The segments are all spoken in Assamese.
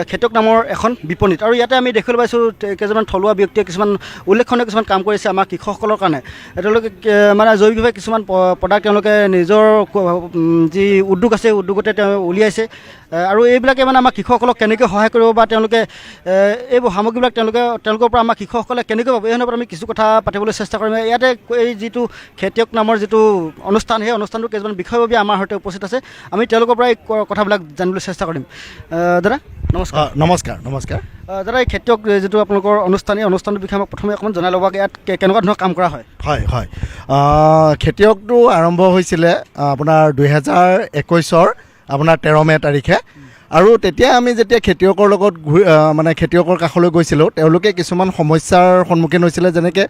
খেতিয়ক নামৰ এখন বিপণীত আৰু ইয়াতে আমি দেখিবলৈ পাইছোঁ কেইজনমান থলুৱা ব্যক্তিয়ে কিছুমান উল্লেখনীয় কিছুমান কাম কৰিছে আমাৰ কৃষকসকলৰ কাৰণে। তেওঁলোকে মানে জৈৱিকভাৱে কিছুমান প্ৰডাক্ট তেওঁলোকে নিজৰ যি উদ্যোগ আছে উদ্যোগতে তেওঁ উলিয়াইছে আৰু এইবিলাকে মানে আমাৰ কৃষকসকলক কেনেকৈ সহায় কৰিব বা তেওঁলোকে এইবোৰ সামগ্ৰীবিলাক তেওঁলোকৰ পৰা আমাৰ কৃষকসকলে কেনেকৈ পাব এই সন্দৰ্ভত আমি কিছু কথা পাতিবলৈ চেষ্টা কৰিম। ইয়াতে এই যিটো খেতিয়ক নামৰ যিটো অনুষ্ঠান সেই অনুষ্ঠানটো কেইজনমান বিষয়ববীয়া আমাৰ সৈতে উপস্থিত আছে। আমি তেওঁলোকৰ পৰা এই কথাবিলাক জানিবলৈ চেষ্টা কৰিম। দাদা নমস্কাৰ। নমস্কাৰ। দাদা এই খেতিয়ক যিটো আপোনালোকৰ অনুষ্ঠান এই অনুষ্ঠানটোৰ বিষয়ে আমাক প্ৰথমে অকণমান জনাই ল'ব। ইয়াত কেনেকুৱা ধৰণৰ কাম কৰা হয়? হয় খেতিয়কটো আৰম্ভ হৈছিলে আপোনাৰ 2021 আপোনাৰ 13 মে' তাৰিখে আৰু তেতিয়া আমি যেতিয়া খেতিয়কৰ লগত মানে খেতিয়কৰ কাষলৈ গৈছিলোঁ তেওঁলোকে কিছুমান সমস্যাৰ সন্মুখীন হৈছিলে। যেনেকৈ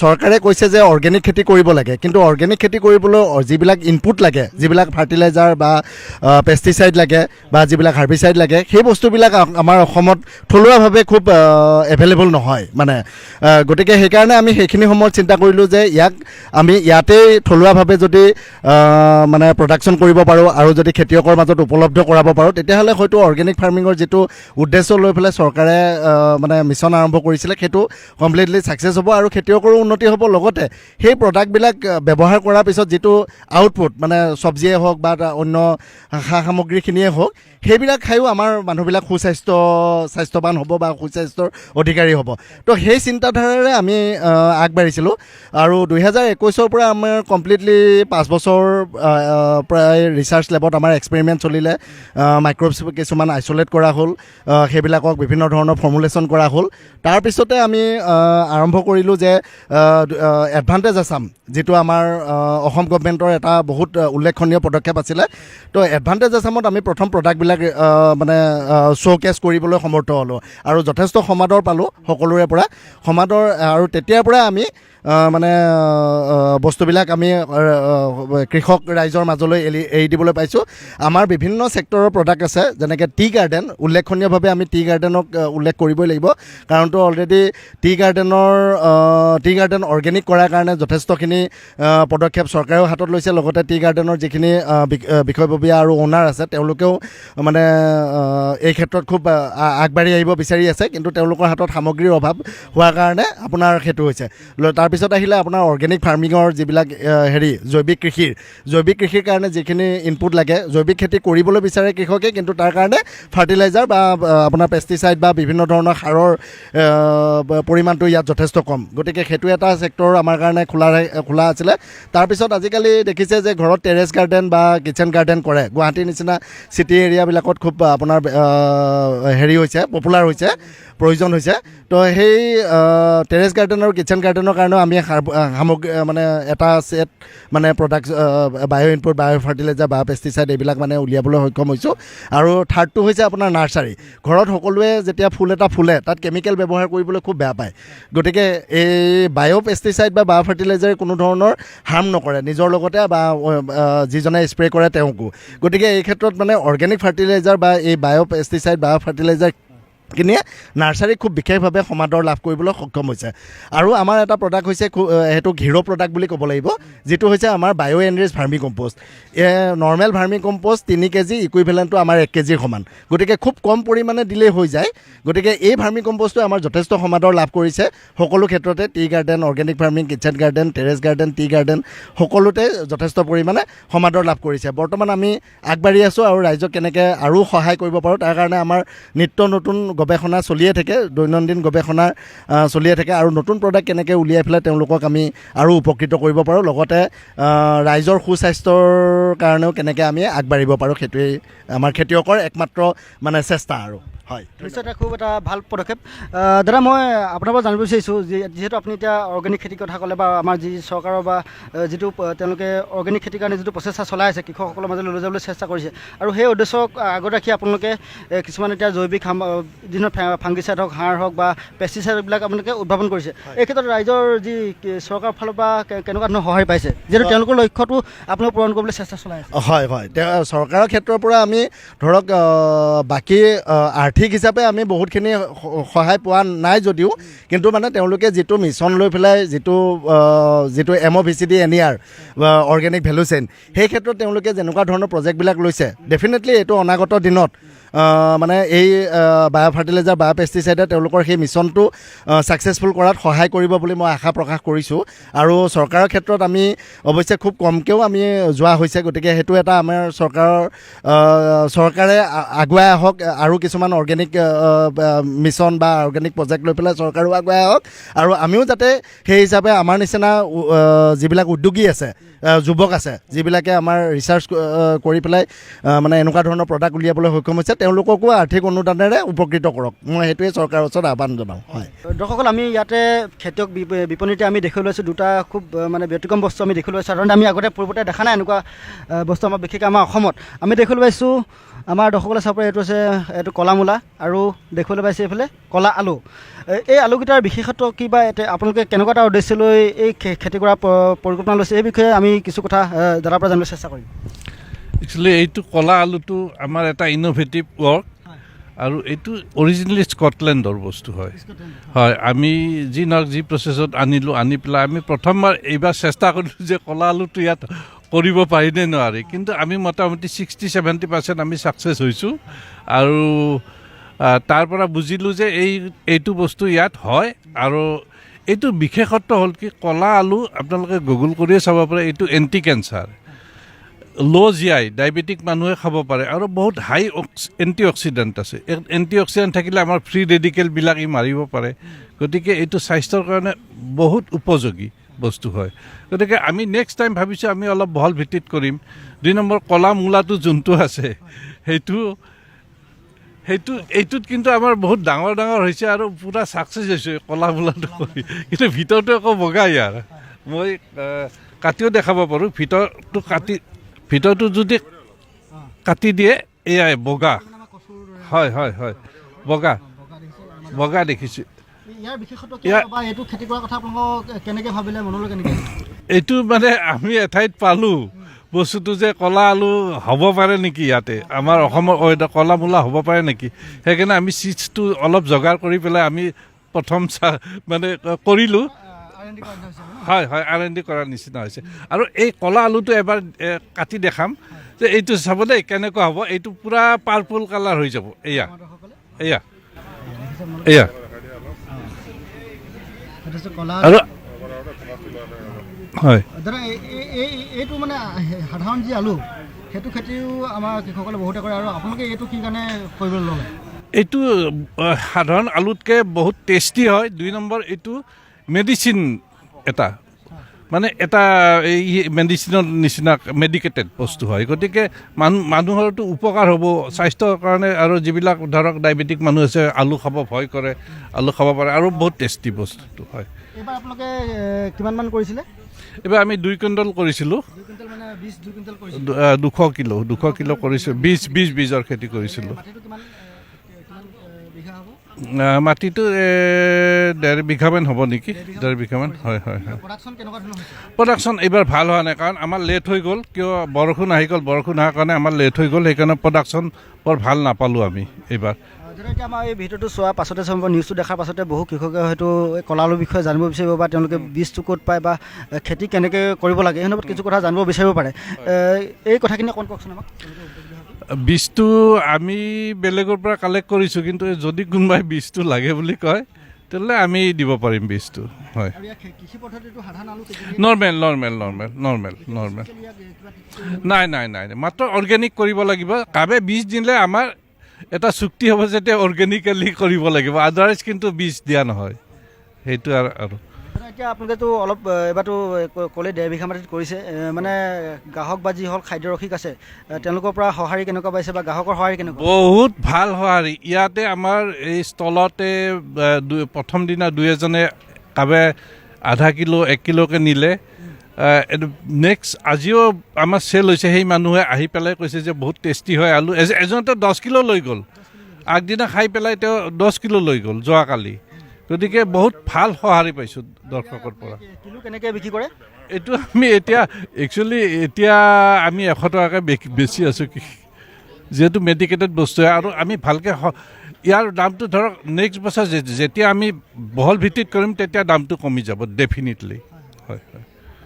চৰকাৰে কৈছে যে অৰ্গেনিক খেতি কৰিব লাগে, কিন্তু অৰ্গেনিক খেতি কৰিবলৈ যিবিলাক ইনপুট লাগে, যিবিলাক ফাৰ্টিলাইজাৰ বা পেষ্টিচাইড লাগে বা যিবিলাক হাৰ্বিচাইড লাগে সেই বস্তুবিলাক আমাৰ অসমত থলুৱাভাৱে খুব এভেইলেবল নহয় মানে। গতিকে সেইকাৰণে আমি সেইখিনি সময়ত চিন্তা কৰিলোঁ যে আমি ইয়াতেই থলুৱাভাৱে যদি মানে প্ৰডাকশ্যন কৰিব পাৰোঁ আৰু যদি খেতিয়কৰ মাজত উপলব্ধ কৰাব পাৰোঁ তেতিয়াহ'লে হয়তো অৰ্গেনিক ফাৰ্মিঙৰ যিটো উদ্দেশ্য লৈ পেলাই চৰকাৰে মানে মিছন আৰম্ভ কৰিছিলে সেইটো কমপ্লিটলি ছাকচেছ হ'ব আৰু খেতিয়কৰো উন্নতি হ'ব। লগতে সেই প্ৰডাক্টবিলাক ব্যৱহাৰ কৰাৰ পিছত যিটো আউটপুট মানে চব্জিয়ে হওক বা অন্য সা সামগ্ৰীখিনিয়ে হওক সেইবিলাক খায়ো আমাৰ মানুহবিলাক স্বাস্থ্যৱান হ'ব বা সুস্বাস্থ্যৰ অধিকাৰী হ'ব। তো সেই চিন্তাধাৰাৰে আমি আগবাঢ়িছিলোঁ আৰু 2021 পৰা আমাৰ কমপ্লিটলি 5 বছৰ প্ৰায় ৰিচাৰ্চ লেবত আমাৰ এক্সপেৰিমেণ্ট চলিলে। মাইক্ৰ'বছ কিছুমান আইচলেট কৰা হ'ল, সেইবিলাকক বিভিন্ন ধৰণৰ ফৰ্মুলেশ্যন কৰা হ'ল। তাৰপিছতে আমি আৰম্ভ কৰিলোঁ যে এডভান্টেজ আছাম যিটো আমাৰ অসম গভমেণ্টৰ এটা বহুত উল্লেখনীয় পদক্ষেপ আছিলে। তো এডভান্টেজ আছামত আমি প্ৰথম প্ৰডাক্টবিলাক মানে শ্ব'কেছ কৰিবলৈ সমৰ্থ হ'লোঁ আৰু যথেষ্ট সমাদৰ পালোঁ সকলোৰে পৰা সমাদৰ। আৰু তেতিয়াৰ পৰাই আমি মানে বস্তুবিলাক আমি কৃষক ৰাইজৰ মাজলৈ এৰি দিবলৈ পাইছোঁ। আমাৰ বিভিন্ন ছেক্টৰৰ প্ৰডাক্ট আছে, যেনেকৈ টি গাৰ্ডেন। উল্লেখনীয়ভাৱে আমি টি গাৰ্ডেনক উল্লেখ কৰিবই লাগিব, কাৰণটো অলৰেডি টি গাৰ্ডেন অৰ্গেনিক কৰাৰ কাৰণে যথেষ্টখিনি পদক্ষেপ চৰকাৰেও হাতত লৈছে। লগতে টি গাৰ্ডেনৰ যিখিনি বিষয়ববীয়া আৰু অ'নাৰ আছে তেওঁলোকেও মানে এই ক্ষেত্ৰত খুব আগবাঢ়ি আহিব বিচাৰি আছে, কিন্তু তেওঁলোকৰ হাতত সামগ্ৰীৰ অভাৱ হোৱাৰ কাৰণে আপোনাৰ সেইটো হৈছে। তাৰপিছত আহিলে আপোনাৰ অৰ্গেনিক ফাৰ্মিঙৰ যিবিলাক জৈৱিক কৃষিৰ কাৰণে যিখিনি ইনপুট লাগে, জৈৱিক খেতি কৰিবলৈ বিচাৰে কৃষকে, কিন্তু তাৰ কাৰণে ফাৰ্টিলাইজাৰ বা আপোনাৰ পেষ্টিচাইড বা বিভিন্ন ধৰণৰ সাৰৰ পৰিমাণটো ইয়াত যথেষ্ট কম। গতিকে সেইটো এটা ছেক্টৰ আমাৰ কাৰণে খোলা আছিলে। তাৰপিছত আজিকালি দেখিছে যে ঘৰত টেৰেছ গাৰ্ডেন বা কিটচেন গাৰ্ডেন কৰে। গুৱাহাটীৰ নিচিনা চিটি এৰিয়াবিলাকত খুব আপোনাৰ হৈছে, পপুলাৰ হৈছে, প্ৰয়োজন হৈছে। তো সেই টেৰেছ গাৰ্ডেন আৰু কিটচেন গাৰ্ডেনৰ কাৰণেও আমি সামগ্ৰী মানে এটা ছেট মানে প্ৰডাক্ট বায়' ইনপুট, বায়' ফাৰ্টিলাইজাৰ, বায়' পেষ্টিচাইড এইবিলাক মানে উলিয়াবলৈ সক্ষম হৈছোঁ। আৰু থাৰ্ডটো হৈছে আপোনাৰ নাৰ্চাৰী। ঘৰত সকলোৱে যেতিয়া ফুল এটা ফুলে তাত কেমিকেল ব্যৱহাৰ কৰিবলৈ খুব বেয়া পায়। গতিকে এই বায়' পেষ্টিচাইড বা বায়' ফাৰ্টিলাইজাৰে কোনো ধৰণৰ হাৰ্ম নকৰে নিজৰ লগতে বা যিজনে স্প্ৰে কৰে তেওঁকো। গতিকে এই ক্ষেত্ৰত মানে অৰ্গেনিক ফাৰ্টিলাইজাৰ বা এই বায়' পেষ্টিচাইড, বায়' ফাৰ্টিলাইজাৰ খিনিয়ে নাৰ্চাৰীক খুব বিশেষভাৱে সমাদৰ লাভ কৰিবলৈ সক্ষম হৈছে। আৰু আমাৰ এটা প্ৰডাক্ট হৈছে সেইটো হিৰ' প্ৰডাক্ট বুলি ক'ব লাগিব, যিটো হৈছে আমাৰ বায়' enrich ভাৰ্মি compost. Normal ভাৰ্মি compost 3 KG ইকুইভেলেণ্টটো আমাৰ 1 কেজিৰ সমান। গতিকে খুব কম পৰিমাণে দিলেই হৈ যায়। গতিকে এই ভাৰ্মি কম্প'ষ্টটোৱে আমাৰ যথেষ্ট সমাদৰ লাভ কৰিছে সকলো ক্ষেত্ৰতে। Tea garden, organic farming, kitchen garden, terrace garden, tea garden সকলোতে যথেষ্ট পৰিমাণে সমাদৰ লাভ কৰিছে। বৰ্তমান আমি আগবাঢ়ি আছোঁ আৰু ৰাইজক কেনেকৈ আৰু সহায় কৰিব পাৰোঁ তাৰ কাৰণে আমাৰ নিত্য নতুন গৱেষণা চলিয়ে থাকে, দৈনন্দিন গৱেষণা চলিয়ে থাকে আৰু নতুন প্ৰডাক্ট কেনেকৈ উলিয়াই পেলাই তেওঁলোকক আমি আৰু উপকৃত কৰিব পাৰোঁ, লগতে ৰাইজৰ সুস্বাস্থ্যৰ কাৰণেও কেনেকৈ আমি আগবাঢ়িব পাৰোঁ, সেইটোৱেই আমাৰ খেতিয়কৰ একমাত্ৰ মানে চেষ্টা আৰু। হয়, নিশ্চয় এটা খুব এটা ভাল পদক্ষেপ। দাদা মই আপোনাৰ পৰা জানিব বিচাৰিছোঁ যিহেতু আপুনি এতিয়া অৰ্গেনিক খেতিৰ কথা ক'লে বা আমাৰ যি চৰকাৰৰ বা যিটো তেওঁলোকে অৰ্গেনিক খেতিৰ কাৰণে যিটো প্ৰচেষ্টা চলাই আছে কৃষকসকলৰ মাজলৈ লৈ যাবলৈ চেষ্টা কৰিছে আৰু সেই উদ্দেশ্যক আগত ৰাখি আপোনালোকে কিছুমান এতিয়া জৈৱিক বিভিন্ন ফাংগিচাইড হওক, সাৰ হওক বা পেষ্টিচাইডবিলাক আপোনালোকে উদ্ভাৱন কৰিছে। এই ক্ষেত্ৰত ৰাইজৰ যি চৰকাৰৰ ফালৰ পৰা কেনেকুৱা ধৰণৰ সহায় পাইছে, যিহেতু তেওঁলোকৰ লক্ষ্যটো আপোনালোকে পূৰণ কৰিবলৈ চেষ্টা চলাই আছে? হয়, চৰকাৰৰ ক্ষেত্ৰৰ পৰা আমি ধৰক বাকী আৰ্থিক হিচাপে আমি বহুতখিনি সহায় পোৱা নাই যদিও, কিন্তু মানে তেওঁলোকে যিটো মিছন লৈ পেলাই যিটো MOVCD NER organic value chain, সেই ক্ষেত্ৰত তেওঁলোকে যেনেকুৱা ধৰণৰ প্ৰজেক্টবিলাক লৈছে, ডেফিনেটলি এইটো অনাগত দিনত মানে এই বায়' ফাৰ্টিলাইজাৰ বায়' পেষ্টিচাইডে তেওঁলোকৰ সেই মিছনটো ছাকচেছফুল কৰাত সহায় কৰিব বুলি মই আশা প্ৰকাশ কৰিছোঁ আৰু চৰকাৰৰ ক্ষেত্ৰত আমি অৱশ্যে খুব কমকৈও আমি যোৱা হৈছে গতিকে সেইটো এটা আমাৰ চৰকাৰে আগুৱাই আহক আৰু কিছুমান অৰ্গেনিক মিছন বা অৰ্গেনিক প্ৰজেক্ট লৈ পেলাই চৰকাৰেও আগুৱাই আহক আৰু আমিও যাতে সেই হিচাপে আমাৰ নিচিনা যিবিলাক উদ্যোগী আছে যুৱক আছে যিবিলাকে আমাৰ ৰিচাৰ্চ কৰি পেলাই মানে এনেকুৱা ধৰণৰ প্ৰডাক্ট উলিয়াবলৈ সক্ষম হৈছে তেওঁলোককো আৰ্থিক অনুদানেৰে উপকৃত কৰক মই সেইটোৱে চৰকাৰৰ ওচৰত আহ্বান জনাওঁ হয় দৰ্শকসকল আমি ইয়াতে খেতিয়ক বিপণীতে আমি দেখিবলৈ লৈছোঁ দুটা খুব মানে ব্যতিক্ৰম বস্তু আমি দেখিবলৈ পাইছোঁ সাধাৰণতে আমি আগতে পূৰ্বতে দেখা নাই এনেকুৱা বস্তু আমাৰ বিশেষকৈ আমাৰ অসমত আমি দেখিবলৈ পাইছোঁ আমাৰ দৰ্শকসকলে চাব পাৰে এইটো কলা মূলা আৰু দেখিবলৈ পাইছে এইফালে কলা আলু এই আলুকেইটাৰ বিশেষত্ব কি বা আপোনালোকে কেনেকুৱা এটা উদ্দেশ্য লৈ এই খেতি কৰা পৰিকল্পনা লৈছে এই বিষয়ে আমি কিছু কথা দাদাৰ পৰা জানিবলৈ চেষ্টা কৰিম একচুৱেলি এইটো কলা আলুটো আমাৰ এটা ইন'ভেটিভ ৱৰ্ক আৰু এইটো অৰিজিনেলি স্কটলেণ্ডৰ বস্তু হয় হয় আমি যি নহওক যি প্ৰচেছত আনি পেলাই আমি প্ৰথমবাৰ এইবাৰ চেষ্টা কৰিলোঁ যে কলা আলুটো ইয়াত কৰিব পাৰিনে নোৱাৰি কিন্তু আমি মোটামুটি 60-70% আমি ছাকচেছ হৈছোঁ আৰু তাৰ পৰা বুজিলোঁ যে এইটো বস্তু ইয়াত হয় আৰু এইটো বিশেষত্ব হ'ল কি কলা আলু আপোনালোকে গুগল কৰিয়ে চাব পাৰে এইটো এণ্টি কেঞ্চাৰ ল' জিআই ডায়েবেটিক মানুহে খাব পাৰে আৰু বহুত হাই এণ্টি অক্সিডেণ্ট আছে এণ্টি অক্সিডেণ্ট থাকিলে আমাৰ ফ্ৰী ৰেডিকেলবিলাক ই মাৰিব পাৰে গতিকে এইটো স্বাস্থ্যৰ কাৰণে বহুত উপযোগী বস্তু হয় গতিকে আমি নেক্সট টাইম ভাবিছোঁ আমি অলপ বহল ভিত্তিত কৰিম 2 নম্বৰ কলা মূলাটো যোনটো আছে এইটোত কিন্তু আমাৰ বহুত ডাঙৰ হৈছে আৰু পূৰা ছাকচেছ হৈছে কলা মূলাটো কৰি কিন্তু ভিতৰটো আকৌ বগা ইয়াৰ মই কাটিও দেখাব পাৰোঁ ভিতৰটো যদি কাটি দিয়ে এয়াই বগা হয় বগা দেখিছোঁ এইটো মানে আমি এঠাইত পালোঁ বস্তুটো যে কলা আলু হ'ব পাৰে নেকি ইয়াতে আমাৰ অসমৰ কলা মূলা হ'ব পাৰে নেকি সেইকাৰণে আমি চিডছটো অলপ যোগাৰ কৰি পেলাই আমি প্ৰথম মানে কৰিলোঁ হয় R&D কৰাৰ নিচিনা হৈছে আৰু এই কলা আলুটো এবাৰ কাটি দেখাম যে এইটো চাব দেই কেনেকুৱা হ'ব এইটো পূৰা পাৰ্পল কালাৰ হৈ যাব এয়া আৰু হয় দাদা এইটো মানে সাধাৰণ যি আলু সেইটো খেতিও আমাৰ কৃষকসকলে বহুতে কৰে আৰু আপোনালোকে এইটো কি কাৰণে কৰিবলৈ ল'লে এইটো সাধাৰণ আলুতকৈ বহুত টেষ্টি হয় 2 নম্বৰ এইটো মেডিচিন এটা মানে এটা এই মেডিচিনৰ নিচিনা মেডিকেটেড বস্তু হয় গতিকে মানুহৰতো উপকাৰ হ'ব স্বাস্থ্যৰ কাৰণে আৰু যিবিলাক ধৰক ডায়েবেটিক মানুহ আছে আলু খাব ভয় কৰে আলু খাব পাৰে আৰু বহুত টেষ্টি বস্তুটো হয় এইবাৰ আপোনালোকে কিমানমান কৰিছিলে এইবাৰ আমি 2 কুইণ্টল কৰিছিলোঁ 200 কিলো কৰিছোঁ 20 বীজৰ খেতি কৰিছিলোঁ মাটিটো 1.5 বিঘামান হ'ব নেকি 1.5 বিঘামান হয় প্ৰডাকশ্যন এইবাৰ ভাল হোৱা নাই কাৰণ আমাৰ লেট হৈ গ'ল কিয় বৰষুণ অহাৰ কাৰণে আমাৰ লেট হৈ গ'ল সেইকাৰণে প্ৰডাকশ্যন বৰ ভাল নাপালোঁ আমি এইবাৰ এতিয়া আমাৰ এই ভিডিঅ'টো চোৱাৰ পাছতে নিউজটো দেখাৰ পাছতে বহু কৃষকে হয়তো এই কলা আলুৰ বিষয়ে জানিব বিচাৰিব বা তেওঁলোকে বীজটো ক'ত পায় বা খেতি কেনেকৈ কৰিব লাগে সেই ওপৰত কিছু কথা জানিব বিচাৰিব পাৰে এই কথাখিনি অকণ কওকচোন আমাক বীজটো আমি বেলেগৰ পৰা কালেক্ট কৰিছোঁ কিন্তু যদি কোনোবাই বীজটো লাগে বুলি কয় তেতিয়াহ'লে আমি দিব পাৰিম বীজটো হয় নৰ্মেল নাই মাত্ৰ অৰ্গেনিক কৰিব লাগিব কাবে বীজ দিলে আমাৰ এটা চুক্তি হ'ব যাতে অৰ্গেনিকেলি কৰিব লাগিব আদাৰৱাইজ কিন্তু বীজ দিয়া নহয় সেইটো আৰু এতিয়া আপোনালোকেতো অলপ এবাৰতো ক'লে 1.5 বিঘা মাটিত কৰিছে মানে গ্ৰাহক বা যিসকল খাদ্যৰসিক আছে তেওঁলোকৰ পৰা সঁহাৰি কেনেকুৱা পাইছে বা গ্ৰাহকৰ সঁহাৰি কেনেকুৱা বহুত ভাল সঁহাৰি ইয়াতে আমাৰ এই ষ্টলতে প্ৰথম দিনা 2-এজনে কাবে আধা কিলো 1 কিলোকে নিলে নেক্সট আজিও আমাৰ চেল হৈছে সেই মানুহে আহি পেলাই কৈছে যে বহুত টেষ্টি হয় আলু এজনতে 10 কিলো লৈ গ'ল আগদিনা খাই পেলাই তেওঁ 10 কিলো লৈ গ'ল যোৱাকালি গতিকে বহুত ভাল সঁহাৰি পাইছোঁ দৰ্শকৰ পৰা কিলো কেনেকৈ বিক্ৰী কৰে এইটো আমি এতিয়া আমি 100 টকাকৈ বেছি আছোঁ যিহেতু মেডিকেটেড বস্তু হয় আৰু আমি ভালকৈ ইয়াৰ দামটো ধৰক নেক্সট বছৰ যেতিয়া আমি বহল ভিত্তিত কৰিম তেতিয়া দামটো কমি যাব ডেফিনেটলি হয়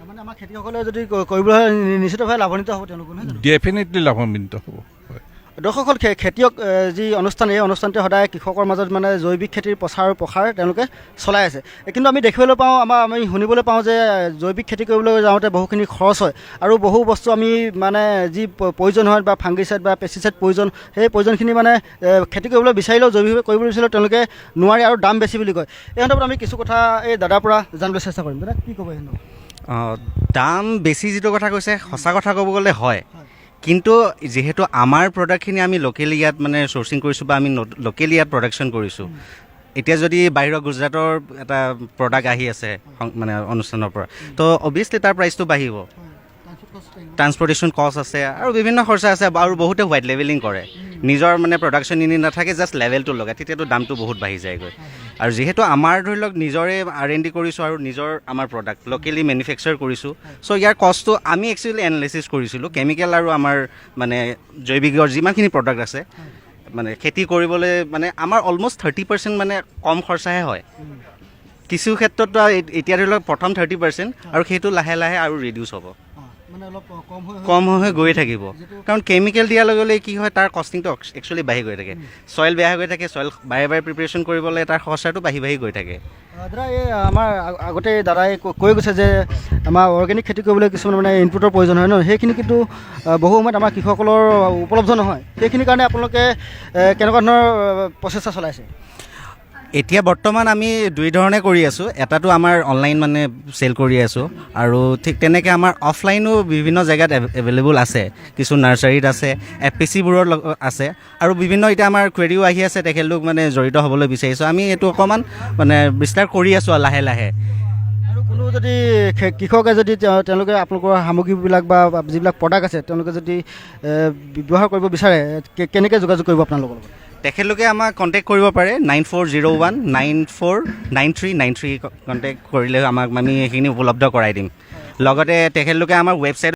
মানে আমাৰ খেতিয়কসকলে যদি কৰিবলৈ হয় নিশ্চিতভাৱে লাভান্বিত হ'ব তেওঁলোকে ডেফিনেটলি লাভান্বিত হ'ব হয় দৰ্শকসকল খেতিয়ক যি অনুষ্ঠান এই অনুষ্ঠানটোৱে সদায় কৃষকৰ মাজত মানে জৈৱিক খেতিৰ প্ৰচাৰ আৰু প্ৰসাৰ তেওঁলোকে চলাই আছে কিন্তু আমি দেখিবলৈ পাওঁ আমি শুনিবলৈ পাওঁ যে জৈৱিক খেতি কৰিবলৈ যাওঁতে বহুখিনি খৰচ হয় আৰু বহু বস্তু আমি মানে যি প্ৰয়োজন হয় বা ফাংগিচাইড বা পেষ্টিচাইড প্ৰয়োজন সেই প্ৰয়োজনখিনি মানে খেতি কৰিবলৈ বিচাৰিলেও জৈৱিকভাৱে কৰিবলৈ বিচাৰিলেও তেওঁলোকে নোৱাৰে আৰু দাম বেছি বুলি কয় এই সন্দৰ্ভত আমি কিছু কথা এই দাদাৰ পৰা জানিবলৈ চেষ্টা কৰিম দাদা কি ক'ব এই দাম বেছি যিটো কথা কৈছে সঁচা কথা ক'ব গ'লে হয় কিন্তু যিহেতু আমাৰ প্ৰডাক্টখিনি আমি লোকেলি ইয়াত মানে চ'ৰ্চিং কৰিছোঁ বা আমি লোকেলি ইয়াত প্ৰডাকশ্যন কৰিছোঁ এতিয়া যদি বাহিৰৰ গুজৰাটৰ এটা প্ৰডাক্ট আহি আছে মানে অনুষ্ঠানৰ পৰা তো অভিয়াছলি তাৰ প্ৰাইচটো বাঢ়িব ট্ৰান্সপৰ্টেশ্যন কষ্ট আছে আৰু বিভিন্ন খৰচা আছে আৰু বহুতে হোৱাইট লেভেলিং কৰে নিজৰ মানে প্ৰডাকশ্যন ইনি নাথাকে জাষ্ট লেভেলটো লগায় তেতিয়াতো দামটো বহুত বাঢ়ি যায়গৈ আৰু যিহেতু আমাৰ ধৰি লওক নিজৰে R&D কৰিছোঁ আৰু নিজৰ আমাৰ প্ৰডাক্ট লোকেলি মেনুফেকচাৰ কৰিছোঁ চ' ইয়াৰ কষ্টটো আমি একচুৱেলি এনালাইচিছ কৰিছিলোঁ কেমিকেল আৰু আমাৰ মানে জৈৱিকৰ যিমানখিনি প্ৰডাক্ট আছে মানে খেতি কৰিবলৈ মানে আমাৰ অলমষ্ট 30% মানে কম খৰচাহে হয় কিছু ক্ষেত্ৰত এতিয়া ধৰি লওক প্ৰথম 30% আৰু সেইটো লাহে লাহে আৰু ৰিডিউচ হ'ব কম হৈ গৈ থাকিব কাৰণ কেমিকেল দিয়াৰ লগে লগে কি হয় তাৰ কষ্টিংটো একচুৱেলি বাঢ়ি গৈ থাকে চইল বেয়া হৈ থাকে চইল বাৰে বাৰে প্ৰিপেৰেশ্যন কৰিবলৈ তাৰ খৰচাটো বাঢ়ি গৈ থাকে দাদা এই আমাৰ আগতে দাদাই কৈ গৈছে যে আমাৰ অৰ্গেনিক খেতি কৰিবলৈ কিছুমান মানে ইনপুটৰ প্ৰয়োজন হয় ন সেইখিনি কিন্তু বহু সময়ত আমাৰ কৃষকসকলৰ উপলব্ধ নহয় সেইখিনিৰ কাৰণে আপোনালোকে কেনেকুৱা ধৰণৰ প্ৰচেষ্টা চলাইছে এতিয়া বৰ্তমান আমি দুই ধৰণে কৰি আছোঁ এটাটো আমাৰ অনলাইন মানে চেল কৰি আছোঁ আৰু ঠিক তেনেকৈ আমাৰ অফলাইনো বিভিন্ন জেগাত এভেইলেবল আছে কিছু নাৰ্চাৰীত আছে FPCবোৰৰ আছে আৰু বিভিন্ন এতিয়া আমাৰ কুৱেৰিও আহি আছে তেখেতলোক মানে জড়িত হ'বলৈ বিচাৰিছোঁ আমি এইটো অকণমান মানে বিস্তাৰ কৰি আছোঁ লাহে লাহে আৰু কোনো যদি কৃষকে যদি তেওঁলোকে আপোনালোকৰ সামগ্ৰীবিলাক বা যিবিলাক প্ৰডাক্ট আছে তেওঁলোকে যদি ব্যৱহাৰ কৰিব বিচাৰে কেনেকৈ যোগাযোগ কৰিব আপোনালোকৰ লগত তেখেতলোকে আমাক কণ্টেক্ট কৰিব পাৰে 9401949393 কণ্টেক্ট কৰিলে আমাক আমি সেইখিনি উপলব্ধ কৰাই দিম লগতে তেখেতলোকে আমাৰ ৱেবছাইট